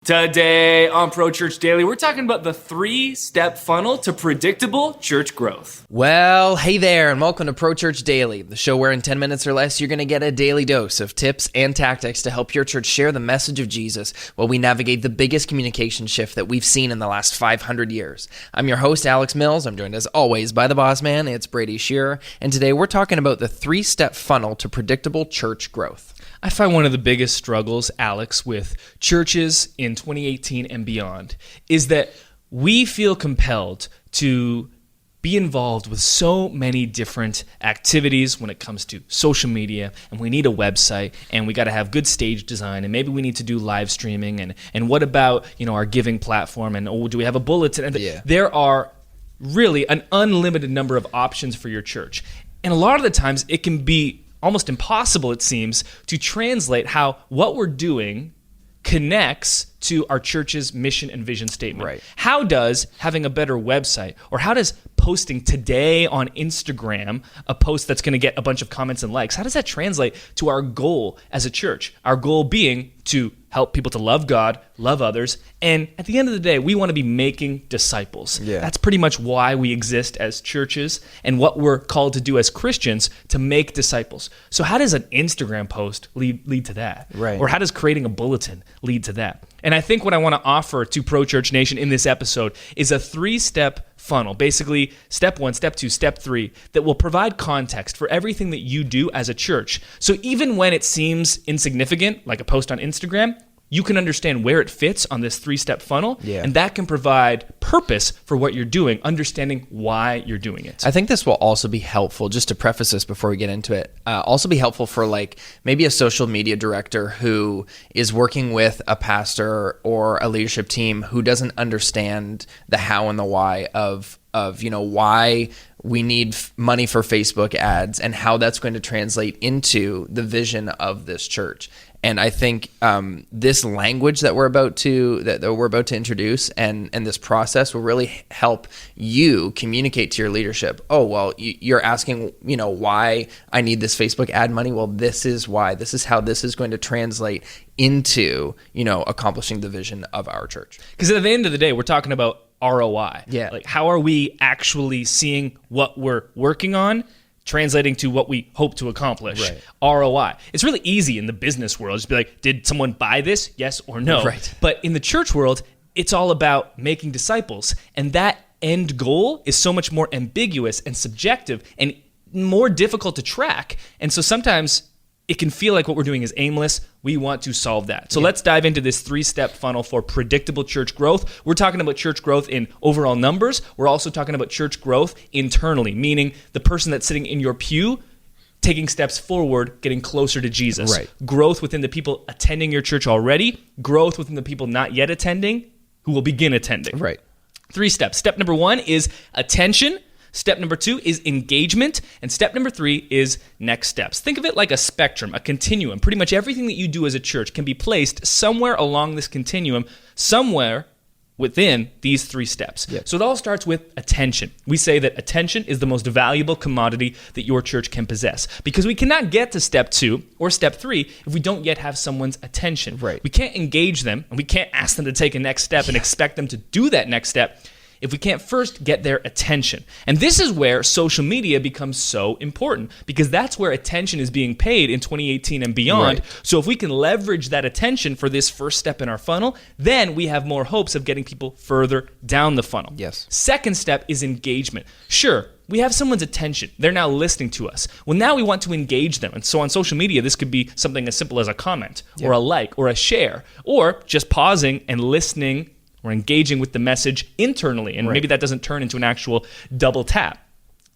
Today on Pro Church Daily, we're talking about the 3-step funnel to predictable church growth. Well, hey there, and welcome to Pro Church Daily, the show where in 10 minutes or less, you're going to get a daily dose of tips and tactics to help your church share the message of Jesus while we navigate the biggest communication shift that we've seen in the last 500 years. I'm your host, Alex Mills. I'm joined as always by the boss man. It's Brady, Shearer, and today we're talking about the 3-step funnel to predictable church growth. I find one of the biggest struggles, Alex, with churches in 2018 and beyond is that we feel compelled to be involved with so many different activities when it comes to social media, and we need a website, and we got to have good stage design, and maybe we need to do live streaming, and what about, our giving platform, and do we have a bulletin? And there are really an unlimited number of options for your church. And a lot of the times it can be almost impossible, it seems, to translate how what we're doing connects to our church's mission and vision statement. Right. How does having a better website, or how does posting today on Instagram a post that's going to get a bunch of comments and likes, how does that translate to our goal as a church? Our goal being to help people to love God, love others, and at the end of the day, we want to be making disciples. Yeah. That's pretty much why we exist as churches and what we're called to do as Christians, to make disciples. So how does an Instagram post lead to that? Right. Or how does creating a bulletin lead to that? And I think what I want to offer to Pro Church Nation in this episode is a 3-step funnel, basically step 1, step 2, step 3, that will provide context for everything that you do as a church. So even when it seems insignificant, like a post on Instagram, you can understand where it fits on this 3-step funnel, and that can provide purpose for what you're doing, understanding why you're doing it. I think this will also be helpful, just to preface this before we get into it, also be helpful for maybe a social media director who is working with a pastor or a leadership team who doesn't understand the how and the why of why we need money for Facebook ads and how that's going to translate into the vision of this church. And I think this language that we're about to introduce and this process will really help you communicate to your leadership. Oh, well, you're asking, why I need this Facebook ad money. Well, this is why. This is how this is going to translate into, accomplishing the vision of our church. Because at the end of the day, we're talking about ROI. Yeah. Like, how are we actually seeing what we're working on translating to what we hope to accomplish? Right. ROI. It's really easy in the business world. Just be like, did someone buy this? Yes or no? Right. But in the church world, it's all about making disciples. And that end goal is so much more ambiguous and subjective and more difficult to track. And so sometimes it can feel like what we're doing is aimless. We want to solve that. So let's dive into this 3-step funnel for predictable church growth. We're talking about church growth in overall numbers. We're also talking about church growth internally, meaning the person that's sitting in your pew taking steps forward, getting closer to Jesus. Right. Growth within the people attending your church already. Growth within the people not yet attending who will begin attending. Right. 3 steps. Step number 1 is attention. Step number 2 is engagement, and step number 3 is next steps. Think of it like a spectrum, a continuum. Pretty much everything that you do as a church can be placed somewhere along this continuum, somewhere within these 3 steps. Yep. So it all starts with attention. We say that attention is the most valuable commodity that your church can possess, because we cannot get to step 2 or step 3 if we don't yet have someone's attention. Right. We can't engage them, and we can't ask them to take a next step and expect them to do that next step if we can't first get their attention. And this is where social media becomes so important, because that's where attention is being paid in 2018 and beyond. Right. So if we can leverage that attention for this first step in our funnel, then we have more hopes of getting people further down the funnel. Yes. Second step is engagement. Sure, we have someone's attention. They're now listening to us. Well, now we want to engage them. And so on social media, this could be something as simple as a comment or a like or a share, or just pausing and listening or engaging with the message internally, and maybe that doesn't turn into an actual double tap.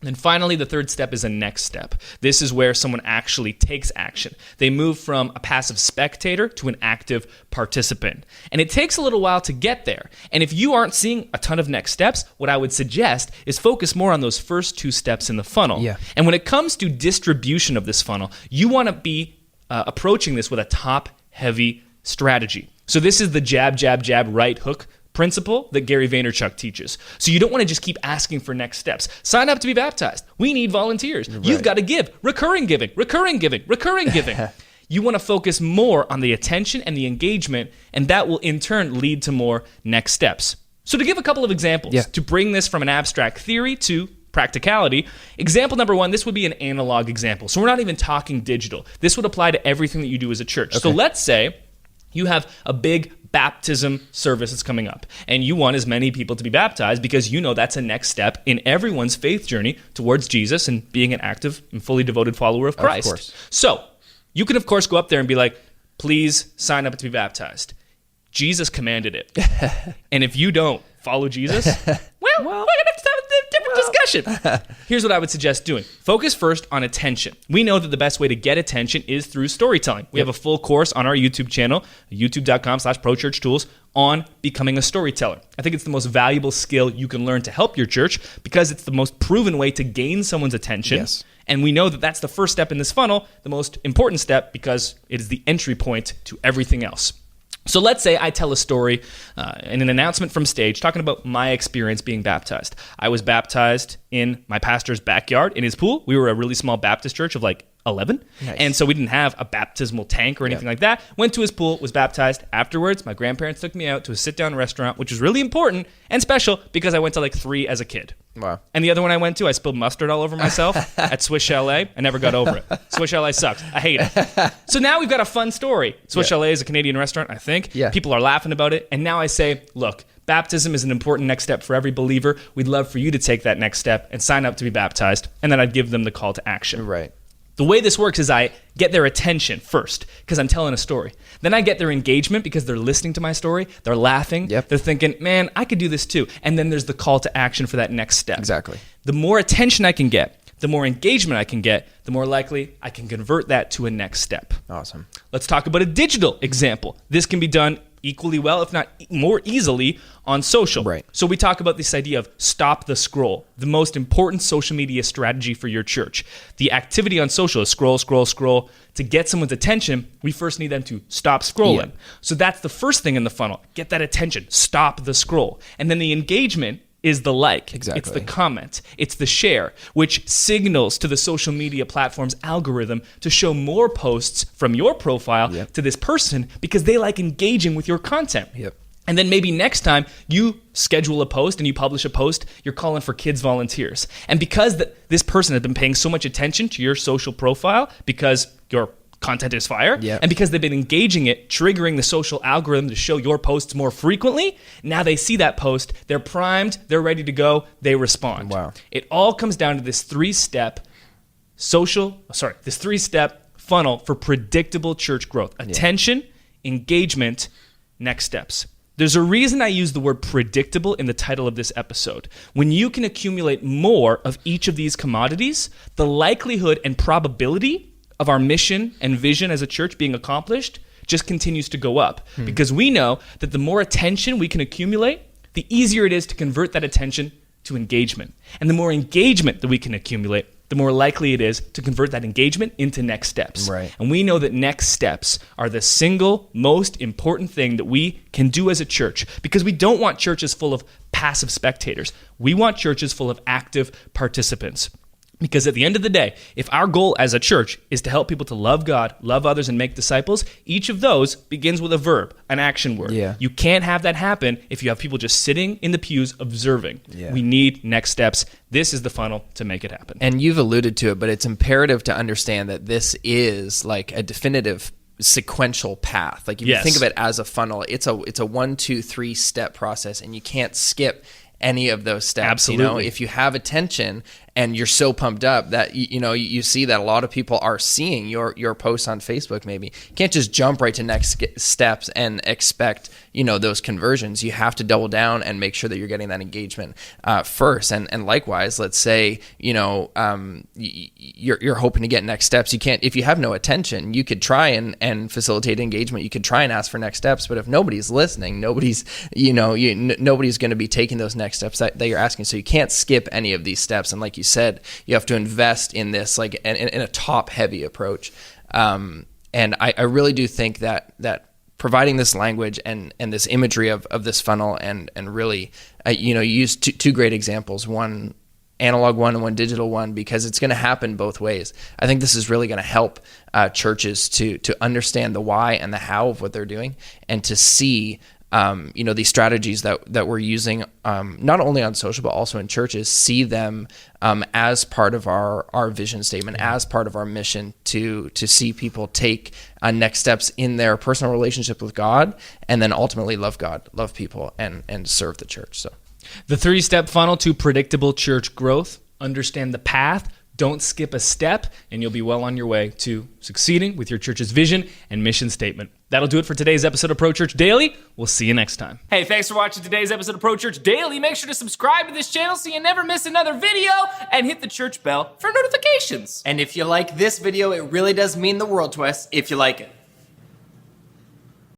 And finally, the third step is a next step. This is where someone actually takes action. They move from a passive spectator to an active participant. And it takes a little while to get there. And if you aren't seeing a ton of next steps, what I would suggest is focus more on those first 2 steps in the funnel. Yeah. And when it comes to distribution of this funnel, you want to be approaching this with a top-heavy strategy. So this is the jab, jab, jab, right hook principle that Gary Vaynerchuk teaches. So you don't want to just keep asking for next steps. Sign up to be baptized. We need volunteers. Right. You've got to give. Recurring giving, recurring giving, recurring giving. You want to focus more on the attention and the engagement, and that will in turn lead to more next steps. So to give a couple of examples, to bring this from an abstract theory to practicality, example number one, this would be an analog example. So we're not even talking digital. This would apply to everything that you do as a church. So let's say you have a big baptism service that's coming up, and you want as many people to be baptized because you know that's a next step in everyone's faith journey towards Jesus and being an active and fully devoted follower of Christ. Of course. So you can, of course, go up there and be like, please sign up to be baptized. Jesus commanded it. And if you don't follow Jesus, well, we're going to have to have a different discussion. Here's what I would suggest doing. Focus first on attention. We know that the best way to get attention is through storytelling. We have a full course on our YouTube channel, youtube.com/ProChurchTools, on becoming a storyteller. I think it's the most valuable skill you can learn to help your church because it's the most proven way to gain someone's attention. Yes. And we know that that's the first step in this funnel, the most important step because it is the entry point to everything else. So let's say I tell a story in an announcement from stage talking about my experience being baptized. I was baptized in my pastor's backyard in his pool. We were a really small Baptist church of like 11. Nice. And so we didn't have a baptismal tank or anything like that. Went to his pool, was baptized. Afterwards, my grandparents took me out to a sit-down restaurant, which was really important and special because I went to like 3 as a kid. Wow. And the other one I went to, I spilled mustard all over myself at Swiss Chalet. I never got over it. Swiss Chalet sucks. I hate it. So now we've got a fun story. Swiss Chalet is a Canadian restaurant, I think. Yeah. People are laughing about it. And now I say, look, baptism is an important next step for every believer. We'd love for you to take that next step and sign up to be baptized. And then I'd give them the call to action. Right. The way this works is I get their attention first because I'm telling a story. Then I get their engagement because they're listening to my story. They're laughing. Yep. They're thinking, man, I could do this too. And then there's the call to action for that next step. Exactly. The more attention I can get, the more engagement I can get, the more likely I can convert that to a next step. Awesome. Let's talk about a digital example. This can be done equally well, if not more easily, on social. Right. So we talk about this idea of stop the scroll, the most important social media strategy for your church. The activity on social is scroll, scroll, scroll. To get someone's attention, we first need them to stop scrolling. Yeah. So that's the first thing in the funnel. Get that attention. Stop the scroll. And then the engagement is the like. Exactly. It's the comment. It's the share, which signals to the social media platform's algorithm to show more posts from your profile to this person because they like engaging with your content. Yep. And then maybe next time you schedule a post and you publish a post, you're calling for kids volunteers. And because this person has been paying so much attention to your social profile because your content is fire, and because they've been engaging it, triggering the social algorithm to show your posts more frequently, now they see that post, they're primed, they're ready to go, they respond. Wow. It all comes down to this three-step funnel for predictable church growth. Attention, engagement, next steps. There's a reason I use the word predictable in the title of this episode. When you can accumulate more of each of these commodities, the likelihood and probability of our mission and vision as a church being accomplished just continues to go up. Because we know that the more attention we can accumulate, the easier it is to convert that attention to engagement. And the more engagement that we can accumulate, the more likely it is to convert that engagement into next steps. Right. And we know that next steps are the single most important thing that we can do as a church because we don't want churches full of passive spectators. We want churches full of active participants. Because at the end of the day, if our goal as a church is to help people to love God, love others, and make disciples, each of those begins with a verb, an action word. Yeah. You can't have that happen if you have people just sitting in the pews observing. Yeah. We need next steps. This is the funnel to make it happen. And you've alluded to it, but it's imperative to understand that this is like a definitive sequential path. Like if you think of it as a funnel, it's a 1, 2, 3 step process, and you can't skip any of those steps. Absolutely. You know, if you have attention and you're so pumped up that you see that a lot of people are seeing your posts on Facebook, maybe you can't just jump right to next steps and expect those conversions. You have to double down and make sure that you're getting that engagement first. And likewise, let's say you're hoping to get next steps. You can't, if you have no attention, you could try and facilitate engagement. You could try and ask for next steps, but if nobody's listening, nobody's nobody's going to be taking those next steps that you're asking. So you can't skip any of these steps. And like you said, you have to invest in this like in a top heavy approach. And I really do think that providing this language and this imagery of this funnel and really you used two great examples. One, analog one and one digital one, because it's going to happen both ways. I think this is really going to help churches to understand the why and the how of what they're doing, and to see these strategies that we're using, not only on social, but also in churches, see them as part of our vision statement, as part of our mission to see people take next steps in their personal relationship with God, and then ultimately love God, love people, and serve the church. So The 3-step funnel to predictable church growth. Understand the path. Don't skip a step, and you'll be well on your way to succeeding with your church's vision and mission statement. That'll do it for today's episode of Pro Church Daily. We'll see you next time. Hey, thanks for watching today's episode of Pro Church Daily. Make sure to subscribe to this channel so you never miss another video, and hit the church bell for notifications. And if you like this video, it really does mean the world to us if you like it.